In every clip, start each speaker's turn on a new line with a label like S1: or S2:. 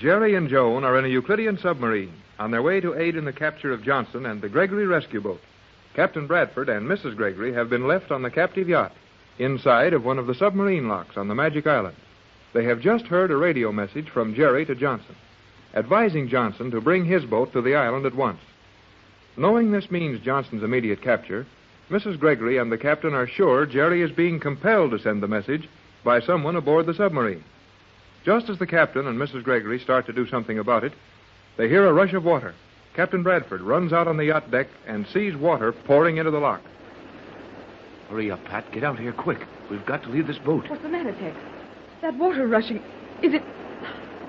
S1: Jerry and Joan are in a Euclidean submarine on their way to aid in the capture of Johnson and the Gregory rescue boat. Captain Bradford and Mrs. Gregory have been left on the captive yacht, inside of one of the submarine locks on the Magic Island. They have just heard a radio message from Jerry to Johnson, advising Johnson to bring his boat to the island at once. Knowing this means Johnson's immediate capture, Mrs. Gregory and the captain are sure Jerry is being compelled to send the message by someone aboard the submarine. Just as the captain and Mrs. Gregory start to do something about it, they hear a rush of water. Captain Bradford runs out on the yacht deck and sees water pouring into the lock.
S2: Hurry up, Pat. Get out here quick. We've got to leave this boat.
S3: What's the matter, Tex? That water rushing. Is it...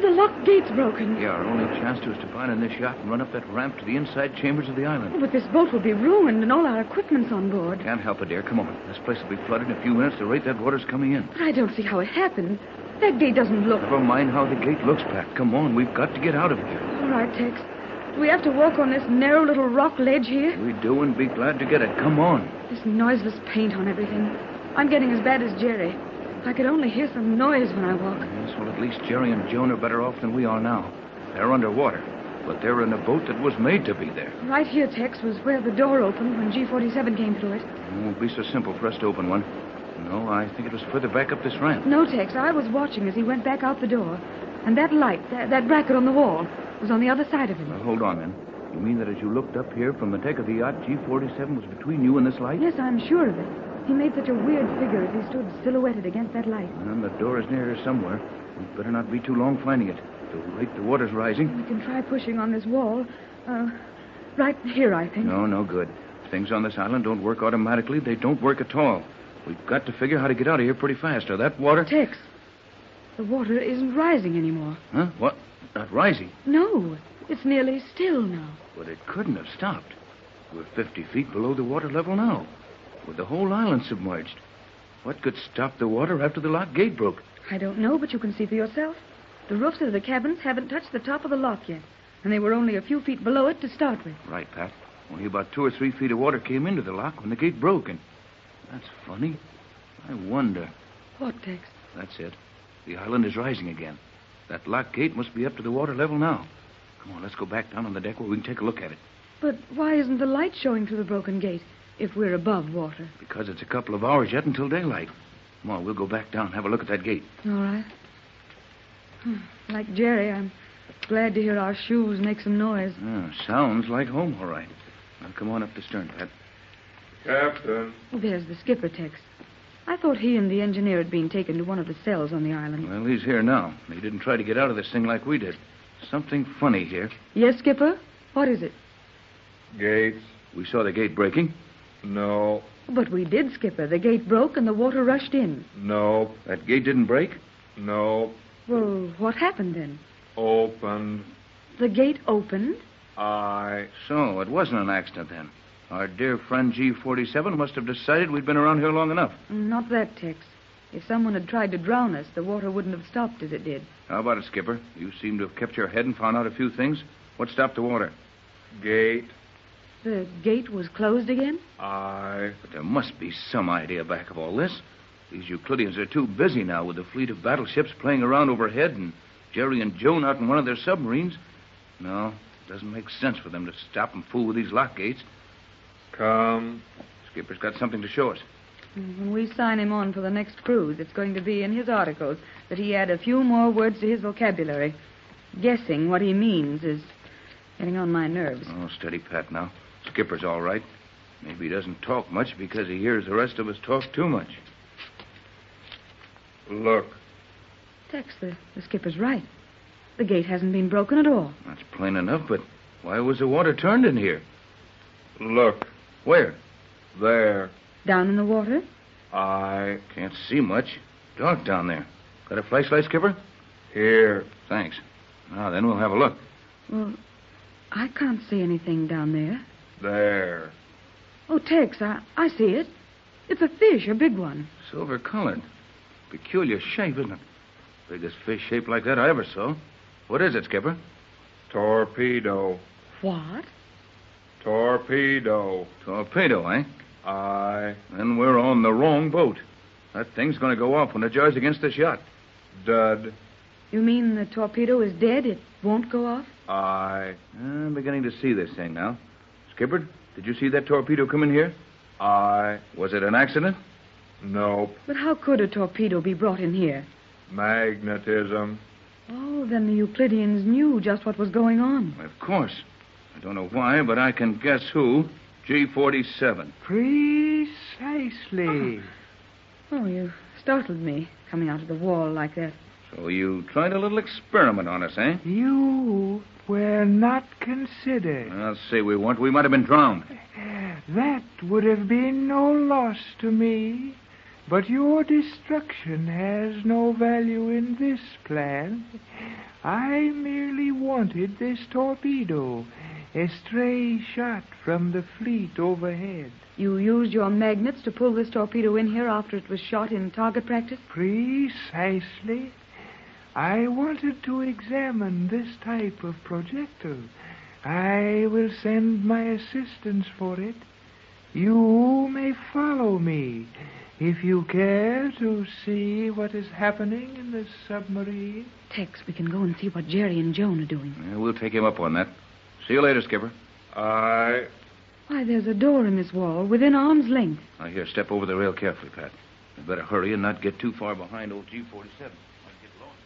S3: The lock gate's broken.
S2: Yeah, our only chance is to find in this yacht and run up that ramp to the inside chambers of the island.
S3: Oh, but this boat will be ruined and all our equipment's on board.
S2: Can't help it, dear. Come on. This place will be flooded in a few minutes. The rate that water's coming in.
S3: But I don't see how it happened. That gate doesn't look...
S2: Never mind how the gate looks, Pat. Come on. We've got to get out of here.
S3: All right, Tex. Do we have to walk on this narrow little rock ledge here?
S2: We do, and be glad to get it. Come on.
S3: This noiseless paint on everything. I'm getting as bad as Jerry. I could only hear some noise when I walk.
S2: Yes, well, at least Jerry and Joan are better off than we are now. They're underwater, but they're in a boat that was made to be there.
S3: Right here, Tex, was where the door opened when G-47 came through it.
S2: It won't be so simple for us to open one. No, I think it was further back up this ramp.
S3: No, Tex, I was watching as he went back out the door. And that light, that bracket on the wall, was on the other side of him.
S2: Well, hold on, then. You mean that as you looked up here from the deck of the yacht, G-47 was between you and this light?
S3: Yes, I'm sure of it. He made such a weird figure as he stood silhouetted against that light.
S2: And the door is near here somewhere. We'd better not be too long finding it. The rate the water's rising.
S3: We can try pushing on this wall. Right here, I think.
S2: No good. Things on this island don't work automatically. They don't work at all. We've got to figure how to get out of here pretty fast, or that water...
S3: Tex, the water isn't rising anymore.
S2: Huh? What? Not rising?
S3: No, it's nearly still now.
S2: But it couldn't have stopped. We're 50 feet below the water level now, with the whole island submerged. What could stop the water after the lock gate broke?
S3: I don't know, but you can see for yourself. The roofs of the cabins haven't touched the top of the lock yet, and they were only a few feet below it to start with.
S2: Right, Pat. Only about 2 or 3 feet of water came into the lock when the gate broke, and that's funny. I wonder.
S3: What, Tex?
S2: That's it. The island is rising again. That lock gate must be up to the water level now. Come on, let's go back down on the deck where we can take a look at it.
S3: But why isn't the light showing through the broken gate if we're above water?
S2: Because it's a couple of hours yet until daylight. Come on, we'll go back down and have a look at that gate.
S3: All right. Like Jerry, I'm glad to hear our shoes make some noise.
S2: Sounds like home, all right. Now, come on up the stern, Pat.
S1: Captain.
S3: There's the skipper, Tex. I thought he and the engineer had been taken to one of the cells on the island.
S2: Well, he's here now. He didn't try to get out of this thing like we did. Something funny here.
S3: Yes, Skipper? What is it?
S1: Gates.
S2: We saw the gate breaking.
S1: No.
S3: But we did, Skipper. The gate broke and the water rushed in.
S1: No.
S2: That gate didn't break?
S1: No.
S3: Well, what happened then?
S1: Opened.
S3: The gate opened?
S2: So, it wasn't an accident then. Our dear friend G-47 must have decided we'd been around here long enough.
S3: Not that, Tex. If someone had tried to drown us, the water wouldn't have stopped as it did.
S2: How about it, Skipper? You seem to have kept your head and found out a few things. What stopped the water?
S1: Gate.
S3: The gate was closed again?
S2: But there must be some idea back of all this. These Euclideans are too busy now with the fleet of battleships playing around overhead and Jerry and Joan out in one of their submarines. No, it doesn't make sense for them to stop and fool with these lock gates.
S1: Come.
S2: Skipper's got something to show us.
S3: When we sign him on for the next cruise, it's going to be in his articles that he add a few more words to his vocabulary. Guessing what he means is getting on my nerves.
S2: Oh, steady, Pat, now. Skipper's all right. Maybe he doesn't talk much because he hears the rest of us talk too much.
S1: Look.
S3: Tex, the skipper's right. The gate hasn't been broken at all.
S2: That's plain enough, but why was the water turned in here?
S1: Look.
S2: Where?
S1: There.
S3: Down in the water?
S1: I
S2: can't see much. Dark down there. Got a flashlight, Skipper?
S1: Here.
S2: Thanks. Now, then we'll have a look.
S3: Well, I can't see anything down there.
S1: There.
S3: Oh, Tex, I see it. It's a fish, a big one.
S2: Silver-colored. Peculiar shape, isn't it? Biggest fish shaped like that I ever saw. What is it, Skipper?
S1: Torpedo.
S3: What?
S1: Torpedo.
S2: Torpedo, eh?
S1: Aye.
S2: Then we're on the wrong boat. That thing's going to go off when it jars against this yacht.
S1: Dud.
S3: You mean the torpedo is dead? It won't go off?
S2: I'm beginning to see this thing now. Skipper, did you see that torpedo come in here? Was it an accident?
S1: Nope.
S3: But how could a torpedo be brought in here?
S1: Magnetism.
S3: Oh, then the Euclideans knew just what was going on.
S2: Of course. I don't know why, but I can guess who. G-47.
S4: Precisely.
S3: Oh, you startled me, coming out of the wall like that.
S2: So you tried a little experiment on us, eh?
S4: You were not considered.
S2: I'll say we weren't. We might have been drowned.
S4: That would have been no loss to me. But your destruction has no value in this plan. I merely wanted this torpedo, a stray shot from the fleet overhead.
S3: You used your magnets to pull this torpedo in here after it was shot in target practice?
S4: Precisely. I wanted to examine this type of projectile. I will send my assistants for it. You may follow me if you care to see what is happening in the submarine.
S3: Tex, we can go and see what Jerry and Joan are doing.
S2: Yeah, we'll take him up on that. See you later, Skipper.
S1: Aye.
S3: Why, there's a door in this wall within arm's length.
S2: Now, here, step over the rail carefully, Pat. You better hurry and not get too far behind old G-47. Might get lost.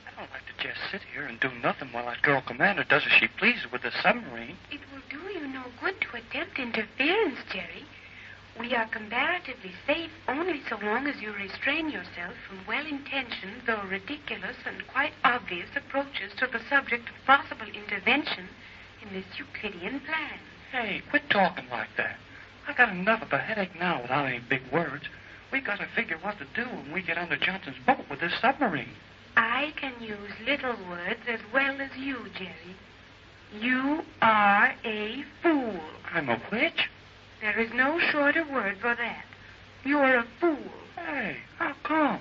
S5: I don't like to just sit here and do nothing while that girl commander does as she pleases with the submarine.
S6: It will do you no good to attempt interference, Jerry. We are comparatively safe only so long as you restrain yourself from well-intentioned, though ridiculous and quite obvious approaches to the subject of possible intervention in this Euclidean plan.
S5: Hey, quit talking like that. I got enough of a headache now without any big words. We got to figure what to do when we get under Johnson's boat with this submarine.
S6: I can use little words as well as you, Jerry. You are a fool.
S5: I'm a witch?
S6: There is no shorter word for that. You're a fool.
S5: Hey, how come?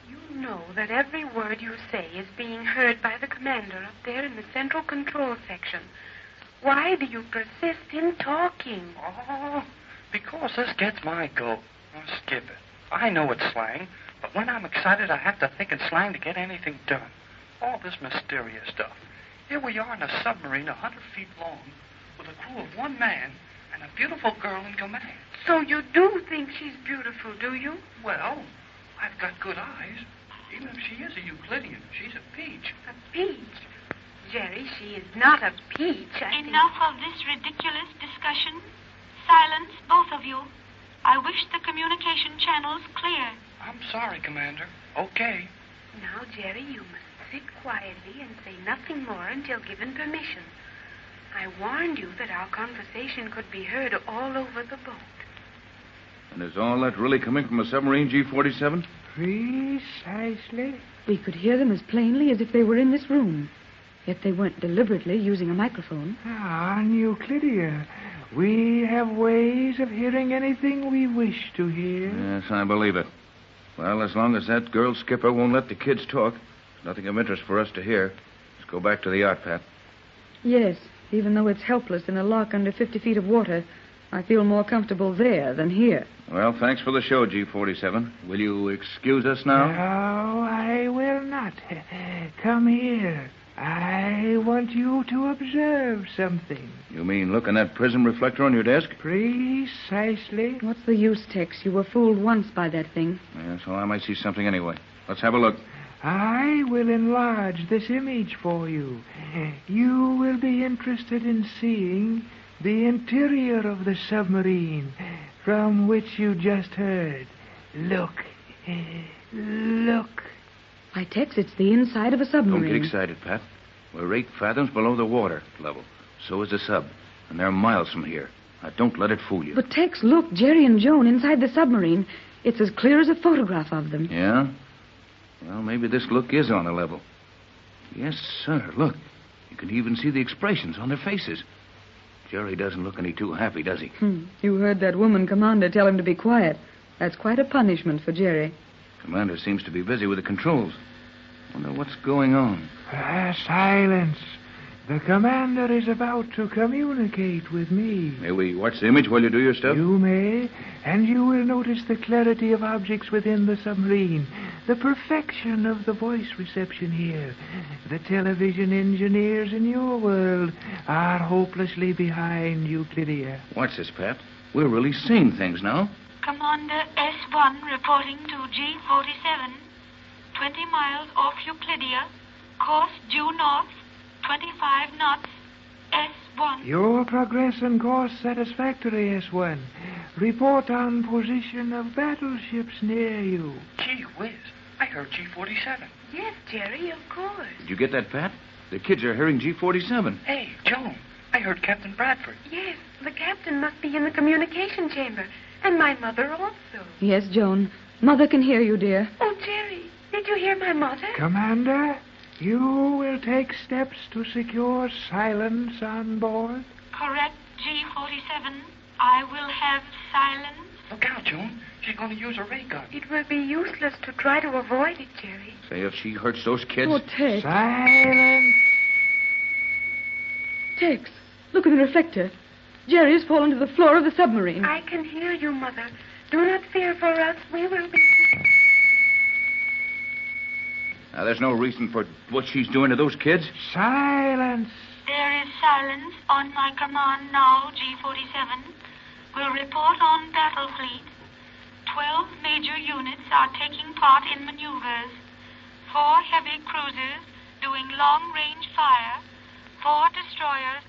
S6: You know that every word you say is being heard by the commander up there in the central control section. Why do you persist in talking?
S5: Oh, because this gets my goat. Oh, skip it. I know it's slang, but when I'm excited, I have to think in slang to get anything done. All this mysterious stuff. Here we are in a submarine 100 feet long with a crew of one man and a beautiful girl in command.
S6: So you do think she's beautiful, do you?
S5: Well, I've got good eyes. Even if she is a Euclidean, she's a peach.
S6: A peach? Jerry, she is not a peach.
S7: Enough of this ridiculous discussion. Silence, both of you. I wish the communication channels clear.
S5: I'm sorry, Commander. Okay.
S6: Now, Jerry, you must sit quietly and say nothing more until given permission. I warned you that our conversation could be heard all over the boat.
S2: And is all that really coming from a submarine, G-47?
S4: Precisely.
S3: We could hear them as plainly as if they were in this room. Yet they weren't deliberately using a microphone.
S4: On Euclidia, we have ways of hearing anything we wish to hear.
S2: Yes, I believe it. Well, as long as that girl skipper won't let the kids talk, there's nothing of interest for us to hear. Let's go back to the yacht, Pat.
S3: Yes, even though it's helpless in a lock under 50 feet of water, I feel more comfortable there than here.
S2: Well, thanks for the show, G-47. Will you excuse us now?
S4: No, I will not. Come here. I want you to observe something.
S2: You mean look in that prism reflector on your desk?
S4: Precisely.
S3: What's the use, Tex? You were fooled once by that thing.
S2: Yes, well, I might see something anyway. Let's have a look.
S4: I will enlarge this image for you. You will be interested in seeing the interior of the submarine from which you just heard. Look. Look.
S3: Why, Tex, it's the inside of a submarine.
S2: Don't get excited, Pat. We're 8 fathoms below the water level. So is the sub. And they're miles from here. Now, don't let it fool you.
S3: But, Tex, look, Jerry and Joan inside the submarine. It's as clear as a photograph of them.
S2: Yeah? Well, maybe this look is on a level. Yes, sir. Look. You can even see the expressions on their faces. Jerry doesn't look any too happy, does he?
S3: You heard that woman commander tell him to be quiet. That's quite a punishment for Jerry.
S2: Commander seems to be busy with the controls. Wonder what's going on.
S4: Silence. The commander is about to communicate with me.
S2: May we watch the image while you do your stuff?
S4: You may, and you will notice the clarity of objects within the submarine, the perfection of the voice reception here. The television engineers in your world are hopelessly behind Euclidia.
S2: Watch this, Pat. We're really seeing things now.
S7: Commander S1 reporting to G47, 20 miles off Euclidia, course due north, 25 knots, S1.
S4: Your progress and course satisfactory, S1. Report on position of battleships near you.
S5: Gee whiz, I heard G47.
S6: Yes, Jerry, of course.
S2: Did you get that, Pat? The kids are hearing G47.
S5: Hey, Joan, I heard Captain Bradford.
S6: Yes, the captain must be in the communication chamber. And my mother also.
S3: Yes, Joan. Mother can hear you, dear.
S6: Oh, Jerry, did you hear my mother?
S4: Commander, you will take steps to secure silence on board?
S7: Correct, G47. I will have silence.
S5: Look out, Joan. She's going to use a ray gun.
S6: It will be useless to try to avoid it, Jerry.
S2: Say, if she hurts those kids...
S3: Oh, Tex.
S4: Silence.
S3: Tex, look at the reflector. Jerry has fallen to the floor of the submarine.
S6: I can hear you, Mother. Do not fear for us. We will be...
S2: Now, there's no reason for what she's doing to those kids.
S4: Silence.
S7: There is silence on my command now, G47. Will report on battle fleet. 12 major units are taking part in maneuvers. 4 heavy cruisers doing long-range fire. 4 destroyers